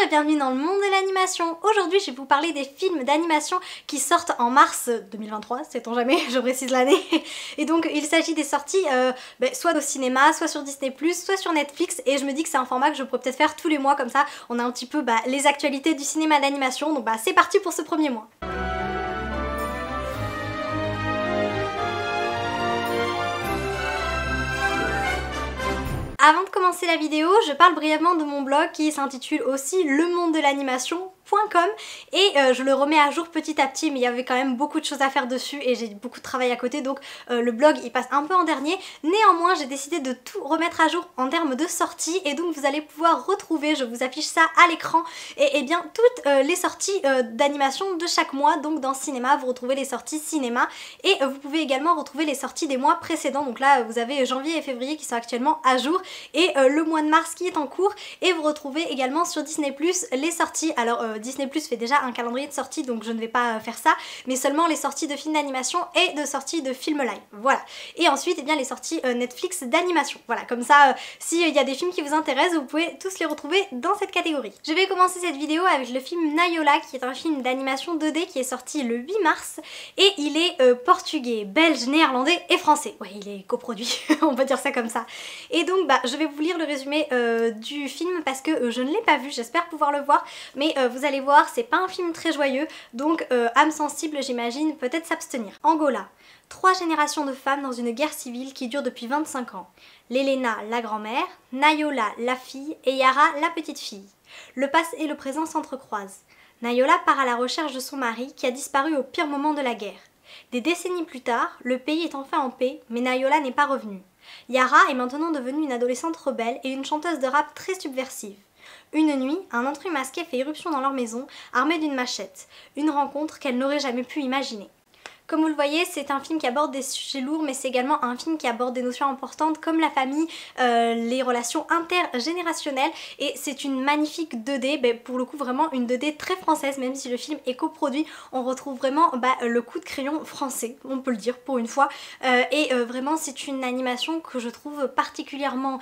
et bienvenue dans le monde de l'animation. Aujourd'hui je vais vous parler des films d'animation qui sortent en mars 2023, sait-on jamais, je précise l'année. Et donc il s'agit des sorties soit au cinéma, soit sur Disney+, soit sur Netflix, et je me dis que c'est un format que je pourrais peut-être faire tous les mois, comme ça on a un petit peu les actualités du cinéma d'animation. Donc c'est parti pour ce premier mois. Avant de commencer la vidéo, je parle brièvement de mon blog qui s'intitule aussi Le Monde de l'Animation. Et je le remets à jour petit à petit, mais il y avait quand même beaucoup de choses à faire dessus et j'ai beaucoup de travail à côté, donc le blog il passe un peu en dernier. Néanmoins j'ai décidé de tout remettre à jour en termes de sorties, et donc vous allez pouvoir retrouver, je vous affiche ça à l'écran, et bien toutes les sorties d'animation de chaque mois. Donc dans cinéma vous retrouvez les sorties cinéma, et vous pouvez également retrouver les sorties des mois précédents. Donc là vous avez janvier et février qui sont actuellement à jour, et le mois de mars qui est en cours, et vous retrouvez également sur Disney+ les sorties. Alors Disney+ fait déjà un calendrier de sorties, donc je ne vais pas faire ça, mais seulement les sorties de films d'animation et de sorties de films live, voilà. Et ensuite bien les sorties Netflix d'animation, voilà, comme ça s'il y a des films qui vous intéressent, vous pouvez tous les retrouver dans cette catégorie. Je vais commencer cette vidéo avec le film Nayola, qui est un film d'animation 2D qui est sorti le 8 mars, et il est portugais, belge, néerlandais et français. Ouais, il est coproduit, on peut dire ça comme ça. Et donc je vais vous lire le résumé du film parce que je ne l'ai pas vu, j'espère pouvoir le voir, mais vous allez voir, c'est pas un film très joyeux, donc âme sensible j'imagine, peut-être s'abstenir. Angola. 3 générations de femmes dans une guerre civile qui dure depuis 25 ans. Lelena, la grand-mère, Nayola, la fille, et Yara, la petite fille. Le passé et le présent s'entrecroisent. Nayola part à la recherche de son mari qui a disparu au pire moment de la guerre. Des décennies plus tard, le pays est enfin en paix, mais Nayola n'est pas revenue. Yara est maintenant devenue une adolescente rebelle et une chanteuse de rap très subversive. Une nuit, un intrus masqué fait irruption dans leur maison, armé d'une machette. Une rencontre qu'elle n'aurait jamais pu imaginer. Comme vous le voyez, c'est un film qui aborde des sujets lourds, mais c'est également un film qui aborde des notions importantes comme la famille, les relations intergénérationnelles, et c'est une magnifique 2D, pour le coup vraiment une 2D très française, même si le film est coproduit, on retrouve vraiment le coup de crayon français, on peut le dire pour une fois, et vraiment c'est une animation que je trouve particulièrement,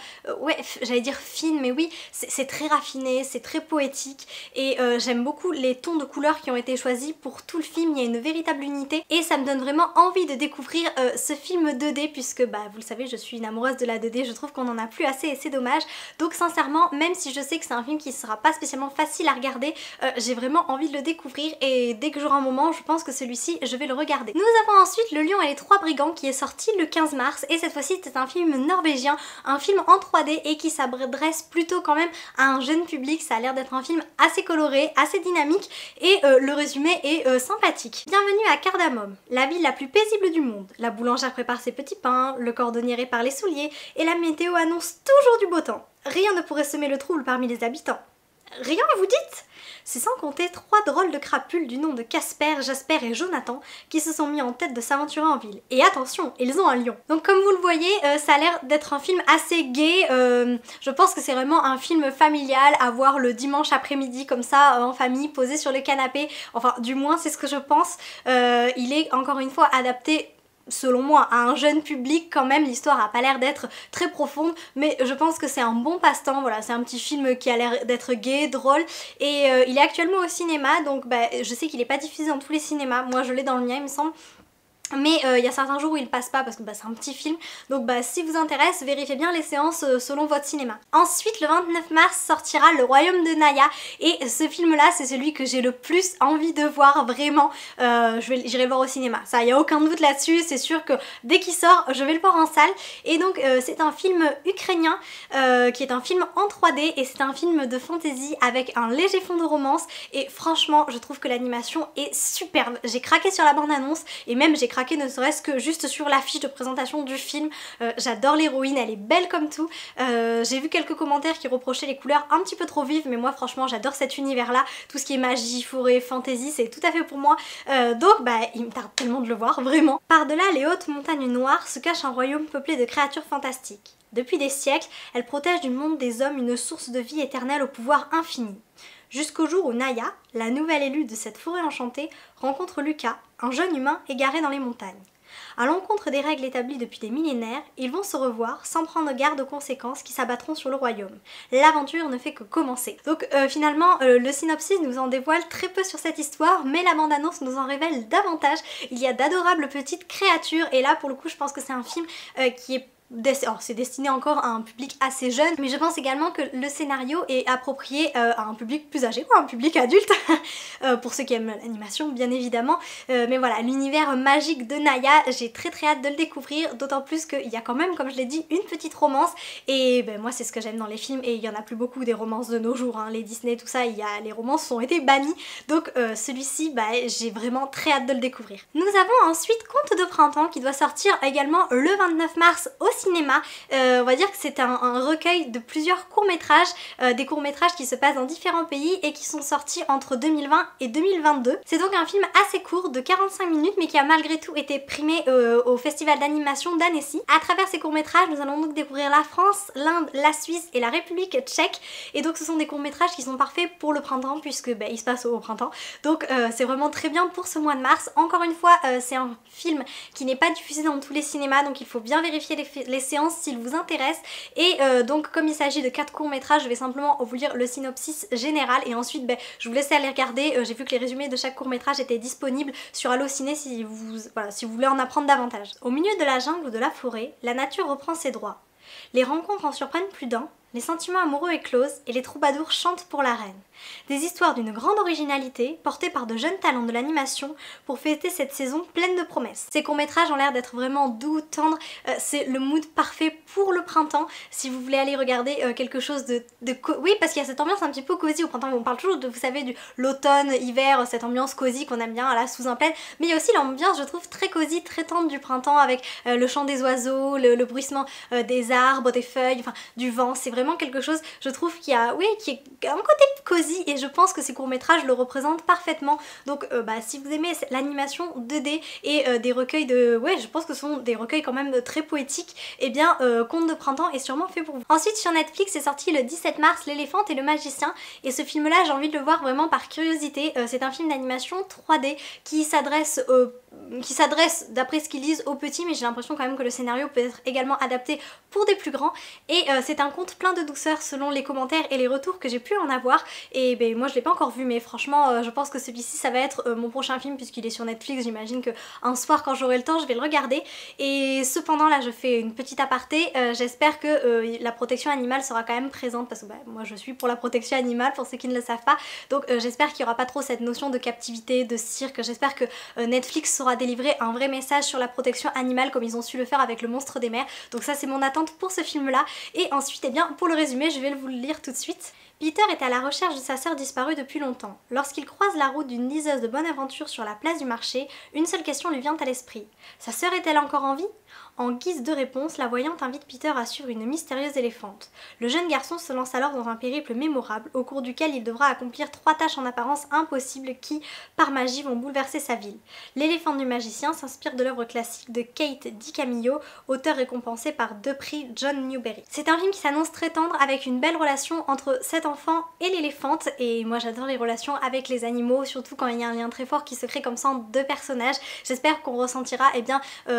j'allais dire fine, mais oui, c'est très raffiné, c'est très poétique, et j'aime beaucoup les tons de couleurs qui ont été choisis pour tout le film. Il y a une véritable unité, et ça me donne vraiment envie de découvrir ce film 2D, puisque vous le savez, je suis une amoureuse de la 2D, je trouve qu'on en a plus assez et c'est dommage. Donc sincèrement, même si je sais que c'est un film qui sera pas spécialement facile à regarder, j'ai vraiment envie de le découvrir, et dès que j'aurai un moment, je pense que celui-ci, je vais le regarder. Nous avons ensuite Le Lion et les 3 brigands qui est sorti le 15 mars, et cette fois-ci c'est un film norvégien, un film en 3D et qui s'adresse plutôt quand même à un jeune public. Ça a l'air d'être un film assez coloré, assez dynamique, et le résumé est sympathique. Bienvenue à Cardamome, la ville la plus paisible du monde. La boulangère prépare ses petits pains, le cordonnier répare les souliers, et la météo annonce toujours du beau temps. Rien ne pourrait semer le trouble parmi les habitants. Rien, vous dites? C'est sans compter 3 drôles de crapules du nom de Casper, Jasper et Jonathan qui se sont mis en tête de s'aventurer en ville. Et attention, ils ont un lion. Donc comme vous le voyez, ça a l'air d'être un film assez gai. Je pense que c'est vraiment un film familial à voir le dimanche après-midi comme ça, en famille, posé sur le canapé. Enfin, du moins c'est ce que je pense. Il est encore une fois adapté, selon moi, à un jeune public quand même. L'histoire a pas l'air d'être très profonde, mais je pense que c'est un bon passe-temps. Voilà, c'est un petit film qui a l'air d'être gai, drôle, et il est actuellement au cinéma, donc je sais qu'il est pas diffusé dans tous les cinémas. Moi je l'ai dans le mien il me semble, mais il y a certains jours où il passe pas parce que c'est un petit film, donc si vous intéresse, vérifiez bien les séances selon votre cinéma. Ensuite le 29 mars sortira Le Royaume de Naya, et ce film là c'est celui que j'ai le plus envie de voir, vraiment. J'irai le voir au cinéma, ça y a aucun doute là-dessus, c'est sûr que dès qu'il sort je vais le voir en salle. Et donc c'est un film ukrainien qui est un film en 3D, et c'est un film de fantasy avec un léger fond de romance, et franchement je trouve que l'animation est superbe. J'ai craqué sur la bande-annonce, et même j'ai craqué ne serait-ce que juste sur l'affiche de présentation du film. J'adore l'héroïne, elle est belle comme tout. J'ai vu quelques commentaires qui reprochaient les couleurs un petit peu trop vives, mais moi franchement j'adore cet univers là, tout ce qui est magie, forêt, fantasy, c'est tout à fait pour moi. Donc il me tarde tellement de le voir, vraiment. Par-delà les hautes montagnes noires se cache un royaume peuplé de créatures fantastiques. Depuis des siècles, elle protège du monde des hommes une source de vie éternelle au pouvoir infini. Jusqu'au jour où Naya, la nouvelle élue de cette forêt enchantée, rencontre Lucas, un jeune humain égaré dans les montagnes. À l'encontre des règles établies depuis des millénaires, ils vont se revoir sans prendre garde aux conséquences qui s'abattront sur le royaume. L'aventure ne fait que commencer. Donc finalement, le synopsis nous en dévoile très peu sur cette histoire, mais la bande-annonce nous en révèle davantage. Il y a d'adorables petites créatures, et là pour le coup je pense que c'est un film qui est c'est destiné encore à un public assez jeune, mais je pense également que le scénario est approprié à un public plus âgé, ou à un public adulte, pour ceux qui aiment l'animation bien évidemment. Mais voilà, l'univers magique de Naya, j'ai très hâte de le découvrir, d'autant plus qu'il y a quand même, comme je l'ai dit, une petite romance, et ben, moi c'est ce que j'aime dans les films, et il y en a plus beaucoup des romances de nos jours, hein. Les Disney, tout ça, les romances ont été bannies, donc celui-ci, bah, j'ai vraiment très hâte de le découvrir. Nous avons ensuite Contes de printemps qui doit sortir également le 29 mars au cinéma. On va dire que c'est un recueil de plusieurs courts-métrages, des courts-métrages qui se passent dans différents pays et qui sont sortis entre 2020 et 2022. C'est donc un film assez court de 45 minutes mais qui a malgré tout été primé au festival d'animation d'Annecy. À travers ces courts-métrages, nous allons donc découvrir la France, l'Inde, la Suisse et la République tchèque, et donc ce sont des courts-métrages qui sont parfaits pour le printemps puisque ils se passent au printemps, donc c'est vraiment très bien pour ce mois de mars. Encore une fois, c'est un film qui n'est pas diffusé dans tous les cinémas, donc il faut bien vérifier les séances s'il vous intéresse, et donc comme il s'agit de 4 courts-métrages, je vais simplement vous lire le synopsis général et ensuite je vous laisse aller regarder. J'ai vu que les résumés de chaque court-métrage étaient disponibles sur Allociné si vous voulez en apprendre davantage. Au milieu de la jungle ou de la forêt, la nature reprend ses droits. Les rencontres en surprennent plus d'un, les sentiments amoureux éclosent et les troubadours chantent pour la reine. Des histoires d'une grande originalité, portées par de jeunes talents de l'animation pour fêter cette saison pleine de promesses. Ces courts-métrages ont l'air d'être vraiment doux, tendres, c'est le mood parfait pour le printemps. Si vous voulez aller regarder quelque chose oui, parce qu'il y a cette ambiance un petit peu cosy au printemps, on parle toujours de, vous savez, de l'automne, hiver, cette ambiance cosy qu'on aime bien là sous un plaid, mais il y a aussi l'ambiance, je trouve, très cosy, très tendre du printemps avec le chant des oiseaux, le bruissement des arbres, des feuilles, enfin du vent. C'est vraiment quelque chose, je trouve, qui est un côté cosy, et je pense que ces courts-métrages le représentent parfaitement. Donc si vous aimez l'animation 2D et des recueils je pense que ce sont des recueils quand même très poétiques, et bien Contes de printemps est sûrement fait pour vous. Ensuite sur Netflix est sorti le 17 mars L'éléphante et le magicien, et ce film là j'ai envie de le voir vraiment par curiosité. C'est un film d'animation 3D qui s'adresse d'après ce qu'ils disent aux petits, mais j'ai l'impression quand même que le scénario peut être également adapté pour des plus grands, et c'est un conte plein de douceur selon les commentaires et les retours que j'ai pu en avoir, et moi je l'ai pas encore vu, mais franchement je pense que celui-ci ça va être mon prochain film puisqu'il est sur Netflix. J'imagine que un soir quand j'aurai le temps je vais le regarder. Et cependant là je fais une petite aparté, j'espère que la protection animale sera quand même présente, parce que moi je suis pour la protection animale pour ceux qui ne le savent pas, donc j'espère qu'il n'y aura pas trop cette notion de captivité, de cirque. J'espère que Netflix saura délivrer un vrai message sur la protection animale comme ils ont su le faire avec Le Monstre des Mers. Donc ça c'est mon attente pour ce film là. Et ensuite pour le résumé je vais vous le lire tout de suite. Peter est à la recherche de sa sœur disparue depuis longtemps. Lorsqu'il croise la route d'une liseuse de bonne aventure sur la place du marché, une seule question lui vient à l'esprit. Sa sœur est-elle encore en vie ? En guise de réponse, la voyante invite Peter à suivre une mystérieuse éléphante. Le jeune garçon se lance alors dans un périple mémorable, au cours duquel il devra accomplir 3 tâches en apparence impossibles qui, par magie, vont bouleverser sa ville. L'éléphant du magicien s'inspire de l'œuvre classique de Kate DiCamillo, auteur récompensé par 2 prix John Newbery. C'est un film qui s'annonce très tendre, avec une belle relation entre cet enfant et l'éléphante, et moi j'adore les relations avec les animaux, surtout quand il y a un lien très fort qui se crée comme ça entre 2 personnages. J'espère qu'on ressentira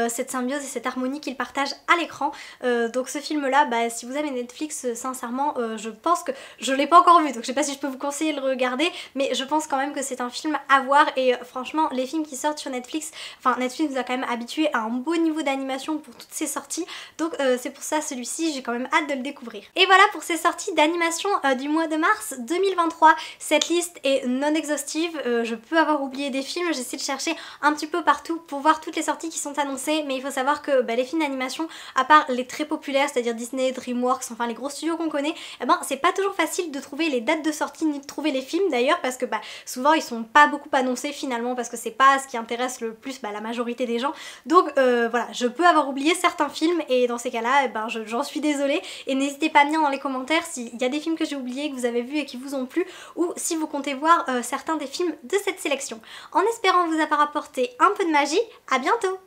cette symbiose et cette harmonie qu'ils partagent à l'écran. Donc ce film là, si vous avez Netflix, sincèrement je pense que je l'ai pas encore vu, donc je sais pas si je peux vous conseiller de le regarder, mais je pense quand même que c'est un film à voir. Et franchement les films qui sortent sur Netflix, Netflix nous a quand même habitués à un beau niveau d'animation pour toutes ces sorties, donc c'est pour ça celui-ci j'ai quand même hâte de le découvrir. Et voilà pour ces sorties d'animation du mois de mars 2023. Cette liste est non exhaustive, je peux avoir oublié des films, j'essaie de chercher un petit peu partout pour voir toutes les sorties qui sont annoncées, mais il faut savoir que les films d'animation, à part les très populaires, c'est-à-dire Disney, DreamWorks, enfin les gros studios qu'on connaît, c'est pas toujours facile de trouver les dates de sortie ni de trouver les films d'ailleurs, parce que souvent ils sont pas beaucoup annoncés finalement, parce que c'est pas ce qui intéresse le plus la majorité des gens. Donc voilà, je peux avoir oublié certains films, et dans ces cas-là j'en suis désolée, et n'hésitez pas à me dire dans les commentaires s'il y a des films que j'ai oubliés, que vous avez vus et qui vous ont plu, ou si vous comptez voir certains des films de cette sélection. En espérant vous avoir apporté un peu de magie, à bientôt!